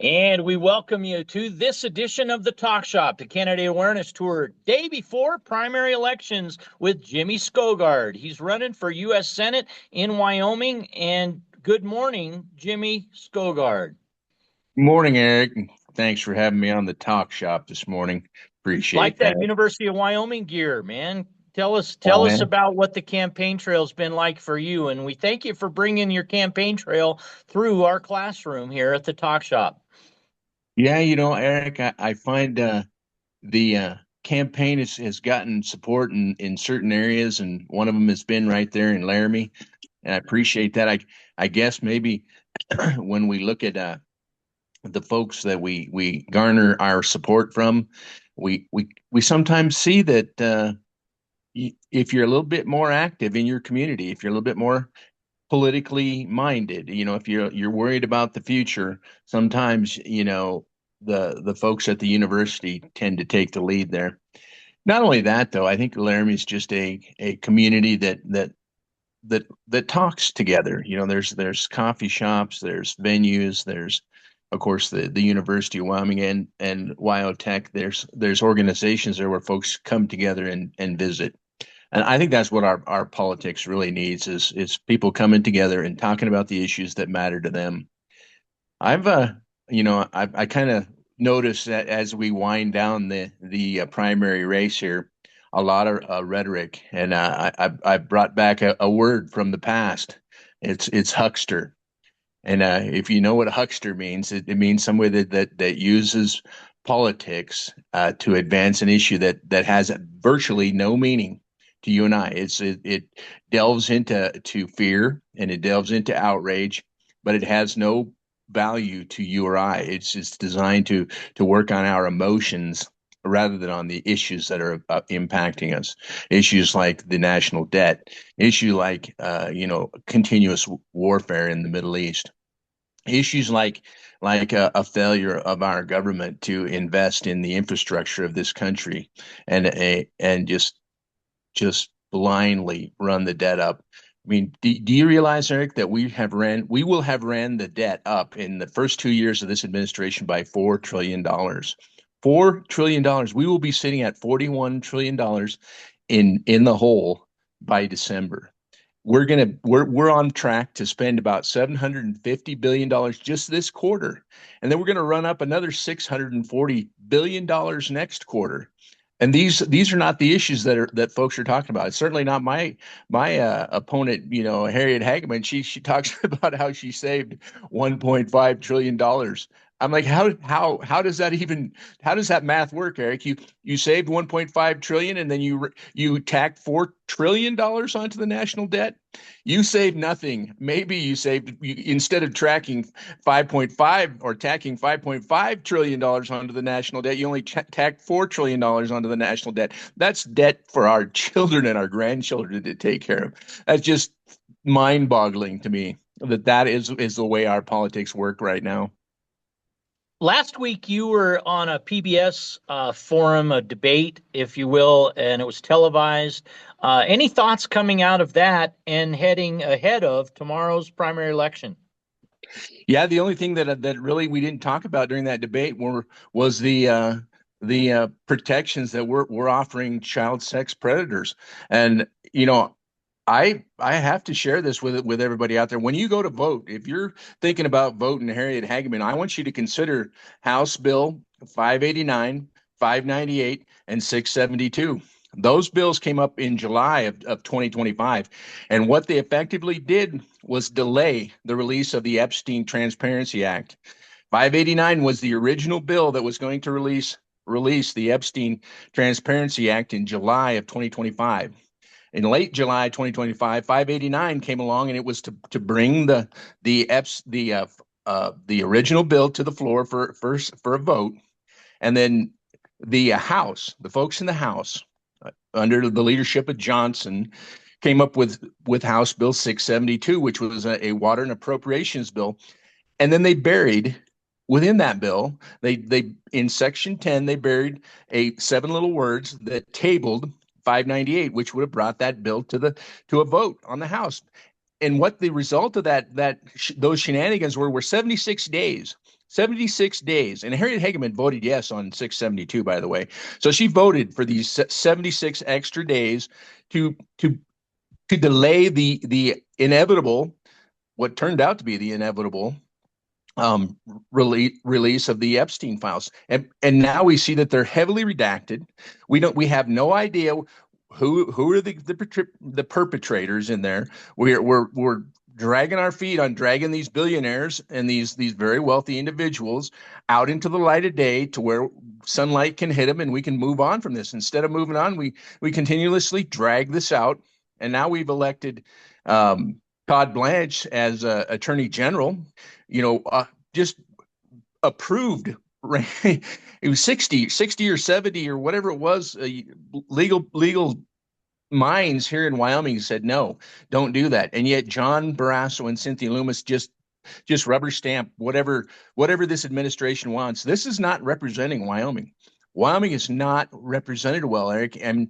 And we welcome you to this edition of the Talk Shop, the Candidate Awareness Tour, day before primary elections with Jimmy Skogard. He's running for U.S. Senate in Wyoming. And good morning, Jimmy Skogard. Morning, Eric. Thanks for having me on the talk shop this morning. Like Appreciate that. that University of Wyoming gear, man. Tell Oh, us yeah. about what the campaign trail's been like for you. And we thank you for bringing your campaign trail through our classroom here at the Talk Shop. Yeah, Eric, I find the campaign has gotten support in certain areas, and one of them has been right there in Laramie, and I appreciate that. I guess maybe when we look at the folks that we garner our support from, we sometimes see that if you're a little bit more active in your community, if you're a little bit more politically minded, if you're worried about the future, sometimes the folks at the university tend to take the lead there. Not only that, though, I think Laramie is just a community that talks together. There's coffee shops, there's venues, there's of course the University of Wyoming and WyoTech. There's organizations there where folks come together and visit. And I think that's what our politics really needs is people coming together and talking about the issues that matter to them. I've I kind of noticed that as we wind down the primary race here, a lot of rhetoric, and I brought back a word from the past. It's huckster, and if you know what a huckster means, it means somebody that uses politics to advance an issue that has virtually no meaning to you and I. It delves into fear and it delves into outrage, but it has no value to you or I. It's designed to work on our emotions rather than on the issues that are impacting us. Issues like the national debt, issue like continuous warfare in the Middle East, issues like a failure of our government to invest in the infrastructure of this country and just blindly run the debt up. I mean, do you realize, Eric, that we will have ran the debt up in the first 2 years of this administration by $4 trillion. $4 trillion. We will be sitting at $41 trillion in the hole by December. We're on track to spend about $750 billion just this quarter, and then we're going to run up another $640 billion next quarter. And these are not the issues that folks are talking about. It's certainly not my opponent, Harriet Hageman. She talks about how she saved $1.5 trillion. I'm like, how does that math work, Eric? You saved 1.5 trillion and then you tacked $4 trillion onto the national debt. You saved nothing. Maybe instead of tracking 5.5 or tacking $5.5 trillion onto the national debt, you only tacked $4 trillion onto the national debt. That's debt for our children and our grandchildren to take care of. That's just mind-boggling to me that is the way our politics work right now. Last week, you were on a PBS forum, a debate, if you will, and it was televised. Any thoughts coming out of that and heading ahead of tomorrow's primary election? Yeah, the only thing that really we didn't talk about during that debate was the protections that we're offering child sex predators. And I have to share this with everybody out there. When you go to vote, if you're thinking about voting Harriet Hageman, I want you to consider House Bill 589, 598, and 672. Those bills came up in July of 2025. And what they effectively did was delay the release of the Epstein Transparency Act. 589 was the original bill that was going to release the Epstein Transparency Act in July of 2025. In late July 2025, 589 came along, and it was to bring the original bill to the floor for a vote, and then the folks in the House, under the leadership of Johnson, came up with House Bill 672, which was a water and appropriations bill, and then they buried within that bill, they in section 10 they buried a seven little words that tabled 598, which would have brought that bill to a vote on the House. And what the result of those shenanigans were 76 days. 76 days. And Harriet Hageman voted yes on 672, by the way. So she voted for these 76 extra days to delay the inevitable, what turned out to be the inevitable release of the Epstein files. And now we see that they're heavily redacted. We have no idea who are the perpetrators in there. We're dragging our feet on dragging these billionaires and these very wealthy individuals out into the light of day to where sunlight can hit them and we can move on from this. Instead of moving on, we continuously drag this out. And now we've elected Todd Blanche as Attorney General, just approved. It was 60 or 70 or whatever it was. Legal minds here in Wyoming said, no, don't do that. And yet John Barrasso and Cynthia Loomis just rubber stamp whatever this administration wants. This is not representing Wyoming. Wyoming is not represented well, Eric. And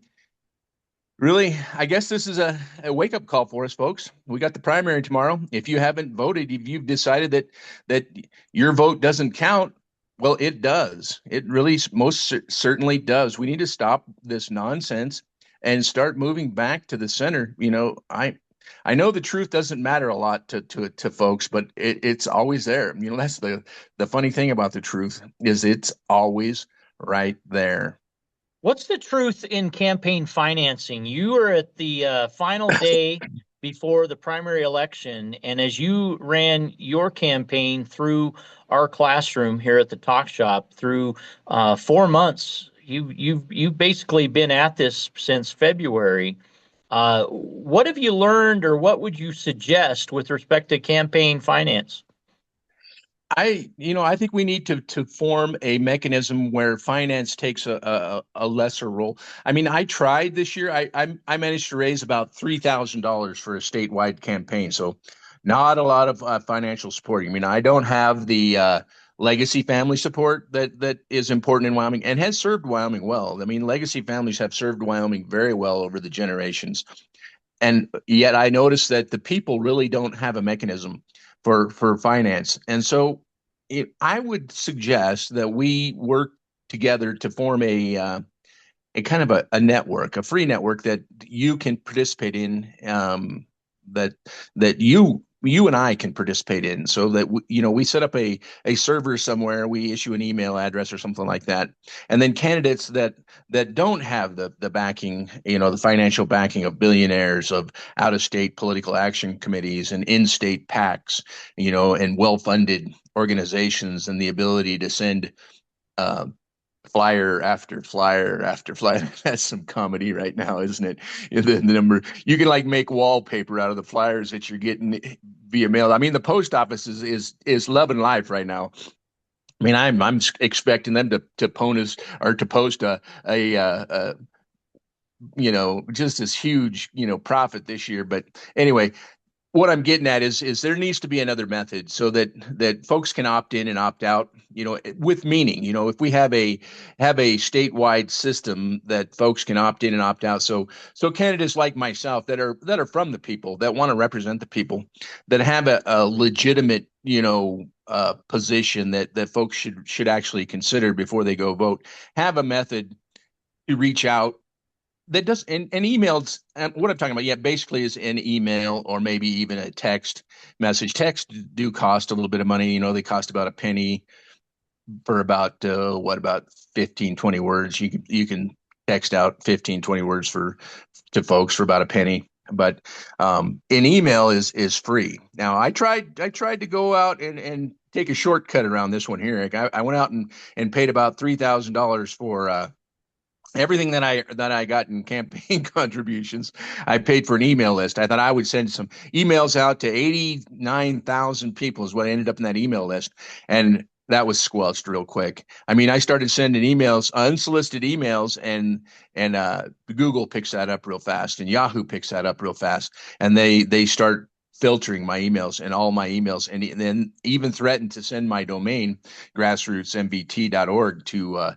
really, I guess this is a wake-up call for us, folks. We got the primary tomorrow. If you haven't voted, if you've decided that your vote doesn't count, well, it does. It really most certainly does. We need to stop this nonsense and start moving back to the center. I know the truth doesn't matter a lot to folks, but it's always there. That's the funny thing about the truth is it's always right there. What's the truth in campaign financing? You are at the final day before the primary election, and as you ran your campaign through our classroom here at the Talk Shop through 4 months, you've basically been at this since February. What have you learned, or what would you suggest with respect to campaign finance? I think we need to form a mechanism where finance takes a lesser role. I mean, I tried this year. I managed to raise about $3,000 for a statewide campaign, so not a lot of financial support. I mean, I don't have the legacy family support that is important in Wyoming and has served Wyoming well. I mean, legacy families have served Wyoming very well over the generations, and yet I noticed that the people really don't have a mechanism for finance. And so I would suggest that we work together to form a kind of a network, a free network that you can participate in, that you and I can participate in, so that we set up a server somewhere, we issue an email address or something like that, and then candidates that don't have the backing, the financial backing of billionaires, of out of state political action committees and in state PACs, and well funded organizations, and the ability to send flyer after flyer after flyer. That's some comedy right now, isn't it? The number, you can like make wallpaper out of the flyers that you're getting via mail. I mean, the post office is loving life right now. I mean, I'm expecting them to post a just this huge profit this year. But anyway, what I'm getting at is there needs to be another method so that folks can opt in and opt out, with meaning. If we have a statewide system that folks can opt in and opt out, so candidates like myself that are from the people, that want to represent the people, that have a legitimate position that folks should actually consider before they go vote, have a method to reach out that does, and emails. What I'm talking about, basically is an email or maybe even a text message. Text do cost a little bit of money. They cost about a penny for about 15, 20 words. You can text out 15, 20 words to folks for about a penny. But an email is free. Now I tried to go out and take a shortcut around this one here. I went out and paid about $3,000 for everything that I got in campaign contributions. I paid for an email list. I thought I would send some emails out to 89,000 people is what ended up in that email list. And that was squelched real quick. I mean, I started sending emails, unsolicited emails, and Google picks that up real fast, and Yahoo picks that up real fast, and they start filtering my emails and all my emails, and then even threatened to send my domain grassrootsmbt.org to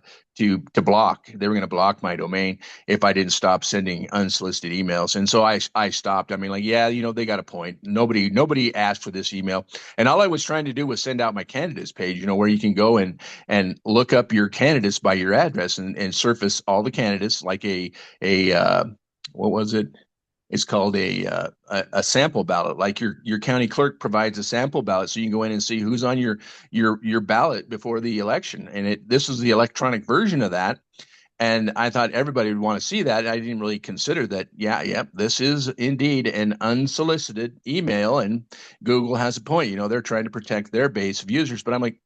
block. They were going to block my domain if I didn't stop sending unsolicited emails. And so I stopped. I mean, like, yeah, they got a point. Nobody asked for this email. And all I was trying to do was send out my candidates page, where you can go and look up your candidates by your address and surface all the candidates like a what was it? It's called a sample ballot. Like your county clerk provides a sample ballot, so you can go in and see who's on your ballot before the election. And this is the electronic version of that. And I thought everybody would want to see that. I didn't really consider that. Yeah, this is indeed an unsolicited email, and Google has a point. They're trying to protect their base of users. But I'm like,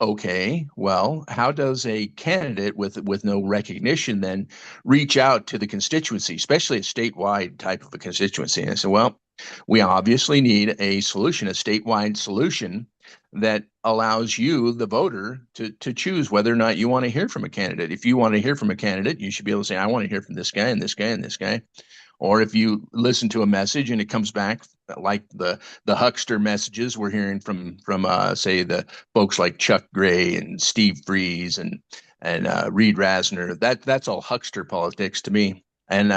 okay, well, how does a candidate with no recognition then reach out to the constituency, especially a statewide type of a constituency? And I said, well, we obviously need a solution, a statewide solution that allows you, the voter, to choose whether or not you want to hear from a candidate. If you want to hear from a candidate, you should be able to say, I want to hear from this guy and this guy and this guy. Or if you listen to a message and it comes back like the huckster messages we're hearing from say the folks like Chuck Gray and Steve Freeze and Reed Rasner, that's all huckster politics to me. And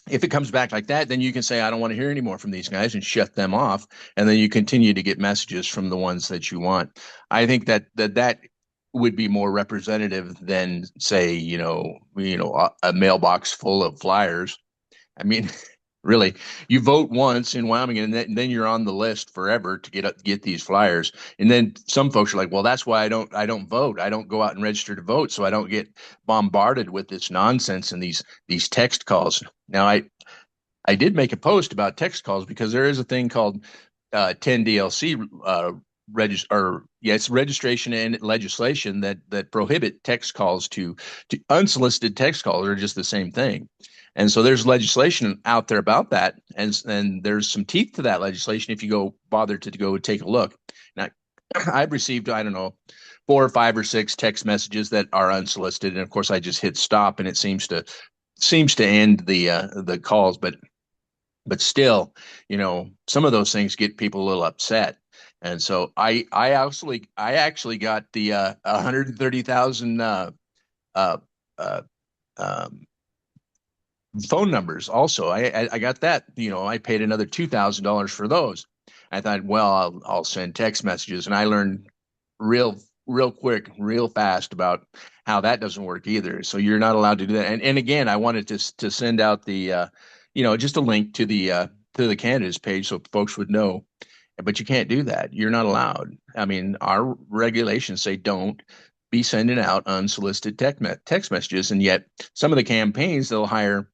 if it comes back like that, then you can say, I don't want to hear any more from these guys and shut them off. And then you continue to get messages from the ones that you want. I think that would be more representative than, say, a mailbox full of flyers. I mean, really, you vote once in Wyoming, and then you're on the list forever to get these flyers. And then some folks are like, well, that's why I don't vote. I don't go out and register to vote, so I don't get bombarded with this nonsense and these text calls. Now, I did make a post about text calls because there is a thing called 10DLC it's registration and legislation that prohibit text calls to unsolicited text calls are just the same thing. And so there's legislation out there about that, and there's some teeth to that legislation if you bother to go take a look. Now, I've received, I don't know, 4 or 5 or 6 text messages that are unsolicited, and of course I just hit stop, and it seems to end the calls, but still, some of those things get people a little upset. And so I actually got the 130,000 phone numbers also. I got that. I paid another $2,000 for those. I thought, well, I'll send text messages, and I learned real quick, real fast about how that doesn't work either. So you're not allowed to do that. And again, I wanted to send out the just a link to the candidates page so folks would know. But you can't do that. You're not allowed. I mean, our regulations say don't be sending out unsolicited text messages, and yet some of the campaigns, they'll hire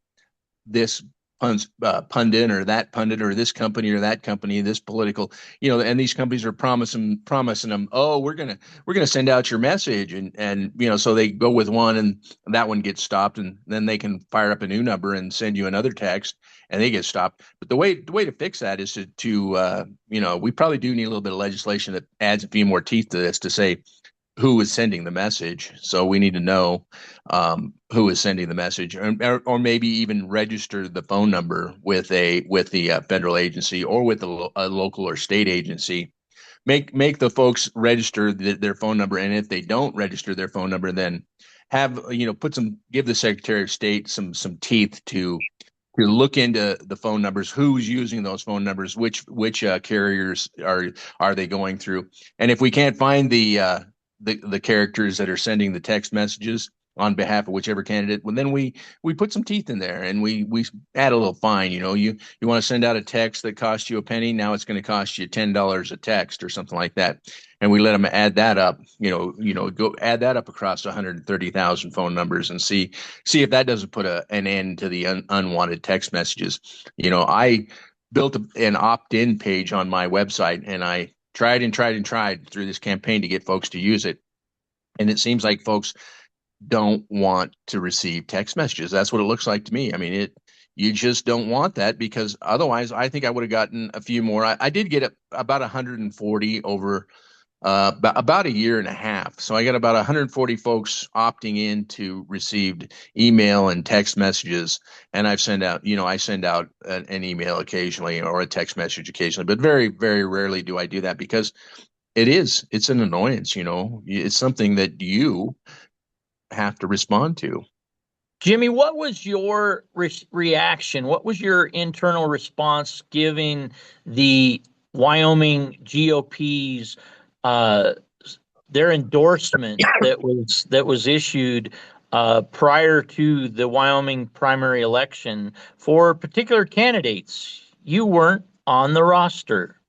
this pundit or that pundit or this company or that company, this political, and these companies are promising them, oh, we're gonna send out your message, and so they go with one, and that one gets stopped, and then they can fire up a new number and send you another text, and they get stopped. But the way to fix that is to we probably do need a little bit of legislation that adds a few more teeth to this to say who is sending the message. So we need to know who is sending the message, or maybe even register the phone number with the federal agency or with a local or state agency. Make the folks register their phone number, and if they don't register their phone number, then give the Secretary of State some teeth to look into the phone numbers, who's using those phone numbers, which carriers are they going through, and if we can't find the characters that are sending the text messages on behalf of whichever candidate, well, then we put some teeth in there, and we add a little fine. You want to send out a text that costs you a penny, now it's going to cost you $10 a text or something like that, and we let them add that up. Go add that up across 130,000 phone numbers and see if that doesn't put an end to the unwanted text messages. I built an opt-in page on my website, and I tried and tried and tried through this campaign to get folks to use it. And it seems like folks don't want to receive text messages. That's what it looks like to me. I mean, you just don't want that, because otherwise I think I would have gotten a few more. I did get about 140 over about a year and a half. So I got about 140 folks opting in to received email and text messages, and I send out an email occasionally or a text message occasionally, but very, very rarely do I do that because it's an annoyance. It's something that you have to respond to. Jimmy, what was your reaction? What was your internal response giving the Wyoming GOP's uh, their endorsement that was issued prior to the Wyoming primary election for particular candidates? You weren't on the roster.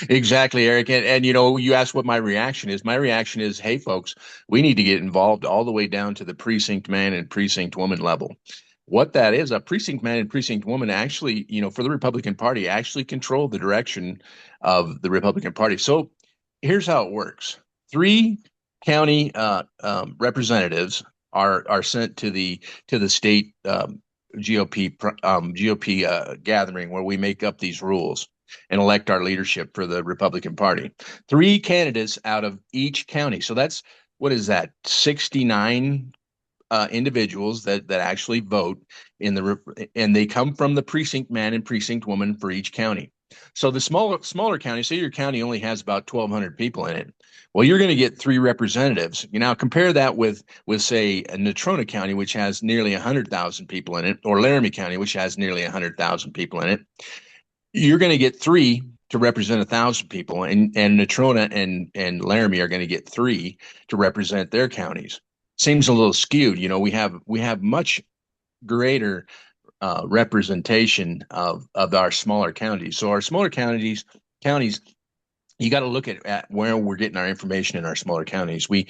Exactly, Eric. And you asked what my reaction is. My reaction is, hey, folks, we need to get involved all the way down to the precinct man and precinct woman level. What that is, a precinct man and precinct woman actually, for the Republican Party, actually control the direction of the Republican Party. So here's how it works: three county representatives are sent to the state GOP gathering where we make up these rules and elect our leadership for the Republican Party. Three candidates out of each county. So that's what is that? 69 individuals that actually vote and they come from the precinct man and precinct woman for each county. So the smaller county, say your county only has about 1,200 people in it. Well, you're going to get three representatives. You now compare that with say Natrona County, which has nearly 100,000 people in it, or Laramie County, which has nearly 100,000 people in it. You're going to get three to represent 1,000 people, and Natrona and Laramie are going to get three to represent their counties. Seems a little skewed. We have much greater representation of our smaller counties. So our smaller counties, you got to look at where we're getting our information in our smaller counties. We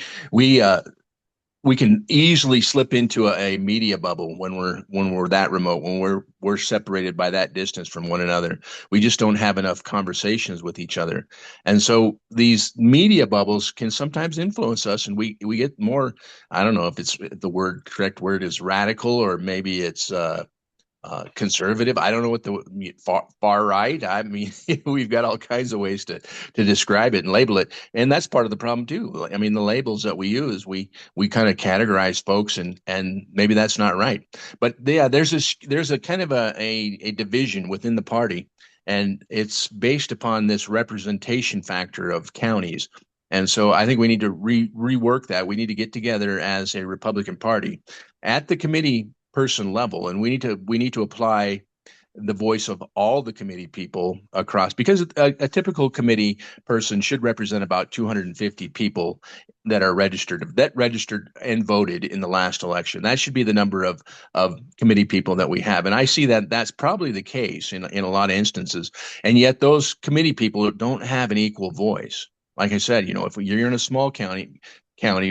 can easily slip into a media bubble when we're that remote, when we're separated by that distance from one another. We just don't have enough conversations with each other, and so these media bubbles can sometimes influence us, and we get more. I don't know if it's the correct word is radical, or maybe it's conservative. I don't know what the far right. I mean, we've got all kinds of ways to describe it and label it, and that's part of the problem too. I mean, the labels that we use, we kind of categorize folks, and maybe that's not right. But yeah, there's a kind of a division within the party, and it's based upon this representation factor of counties. And so I think we need to rework that. We need to get together as a Republican Party at the committee person level, and we need to apply the voice of all the committee people across, because a typical committee person should represent about 250 people that registered and voted in the last election. That should be the number of committee people that we have, and I see that that's probably the case in a lot of instances. And yet those committee people don't have an equal voice. Like I said, if you're in a small county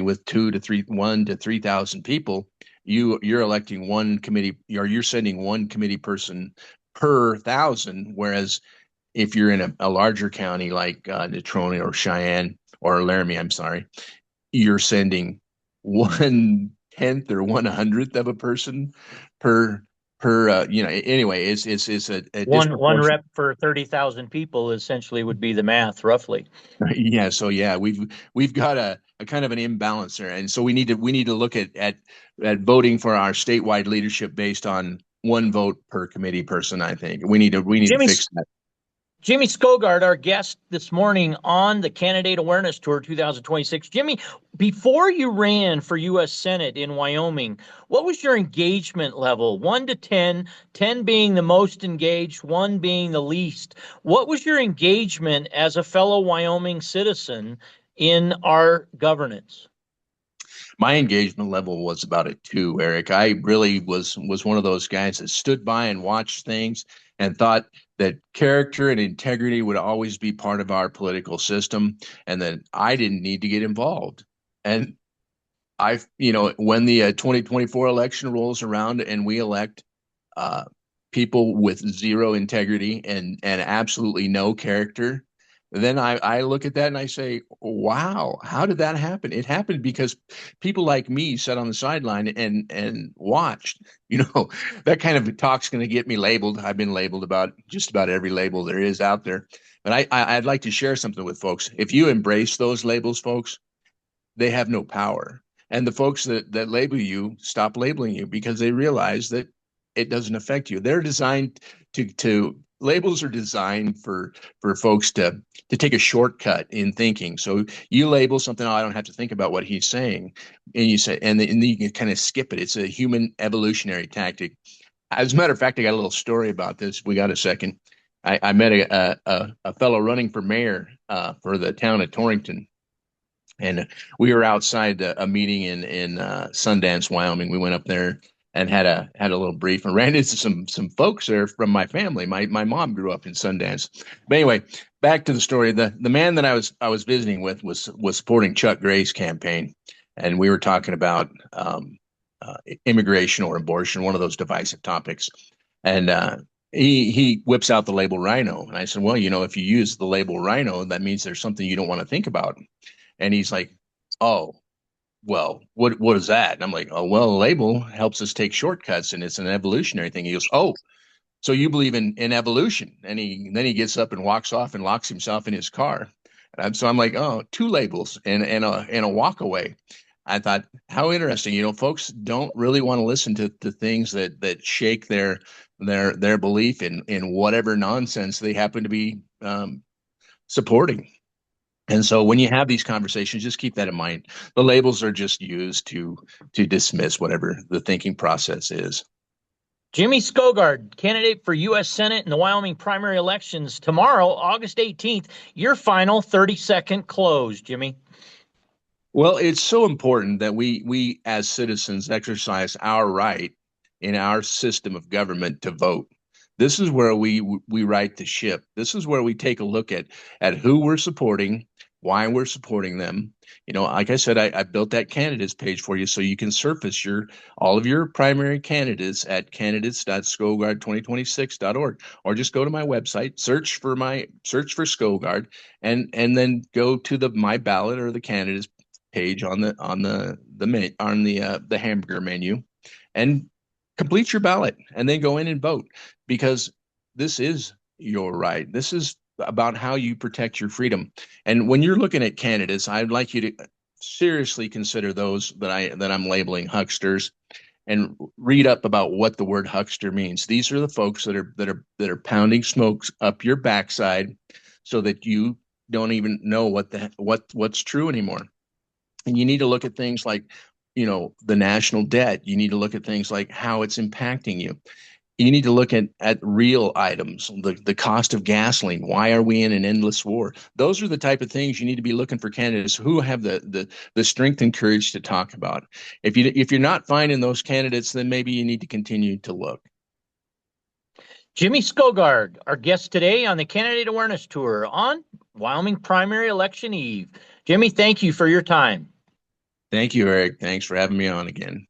with 1 to 3,000 people, you're electing one committee, or you're sending one committee person per 1,000. Whereas if you're in a larger county like Natrona or Cheyenne or Laramie, I'm sorry, you're sending 1/10 or 1/100th of a person per. Anyway, it's a One disproportionate. rep for 30,000 people essentially would be the math, roughly. Yeah, so yeah, we've got a kind of an imbalance there, and so we need to look at voting for our statewide leadership based on one vote per committee person. I think we need to Jimmy fix that. Jimmy Skogard, our guest this morning on the Candidate Awareness Tour 2026. Jimmy, before you ran for U.S. Senate in Wyoming, what was your engagement level? 1 to 10, 10 being the most engaged, 1 being the least. What was your engagement as a fellow Wyoming citizen in our governance? My engagement level was about a 2, Eric. I really was one of those guys that stood by and watched things and thought that character and integrity would always be part of our political system, and that I didn't need to get involved. And when the 2024 election rolls around and we elect uh, people with zero integrity and absolutely no character, Then I look at that and I say, wow, how did that happen? It happened because people like me sat on the sideline and watched. You know, that kind of talk's going to get me labeled. I've been labeled about just about every label there is out there. But I'd like to share something with folks. If you embrace those labels, folks, they have no power. And the folks that label you stop labeling you because they realize that it doesn't affect you. They're designed to labels are designed for folks to take a shortcut in thinking. So you label something, oh, I don't have to think about what he's saying, and you say, and then you can kind of skip it. It's a human evolutionary tactic. As a matter of fact, I got a little story about this. We got a second. I met a fellow running for mayor for the town of Torrington, and we were outside a meeting in Sundance, Wyoming. We went up there and had a little brief and ran into some folks there from my family. My mom grew up in Sundance. But anyway, back to the story. The man that I was visiting with was supporting Chuck Gray's campaign, and we were talking about immigration or abortion, one of those divisive topics. And he whips out the label rhino, and I said, well, if you use the label rhino, that means there's something you don't want to think about. And he's like, oh, well, what is that? And I'm like, oh, well, a label helps us take shortcuts and it's an evolutionary thing. He goes, oh, so you believe in evolution? And then he gets up and walks off and locks himself in his car. And so I'm like, oh, two labels and a walk away. I thought, how interesting. Folks don't really want to listen to things that shake their belief in whatever nonsense they happen to be supporting. And so when you have these conversations, just keep that in mind. The labels are just used to dismiss whatever the thinking process is. Jimmy Skogard, candidate for U.S. Senate in the Wyoming primary elections tomorrow, August 18th. Your final 30-second close, Jimmy. Well, it's so important that we as citizens exercise our right in our system of government to vote. This is where we right the ship. This is where we take a look at who we're supporting, why we're supporting them. Like I said, I built that candidates page for you so you can surface all of your primary candidates at candidates.skogard2026.org, or just go to my website, search for Skogard, and then go to the my ballot or the candidates page on the hamburger menu, and complete your ballot, and then go in and vote, because this is your right. This is about how you protect your freedom. And when you're looking at candidates, I'd like you to seriously consider those that I'm labeling hucksters, and read up about what the word huckster means. These are the folks that are pounding smokes up your backside so that you don't even know what's true anymore. And you need to look at things like, the national debt. You need to look at things like how it's impacting you. You need to look at real items, the cost of gasoline. Why are we in an endless war? Those are the type of things you need to be looking for candidates who have the strength and courage to talk about. If you're not finding those candidates, then maybe you need to continue to look. Jimmy Skogard, our guest today on the Candidate Awareness Tour on Wyoming Primary Election Eve. Jimmy, thank you for your time. Thank you, Eric. Thanks for having me on again.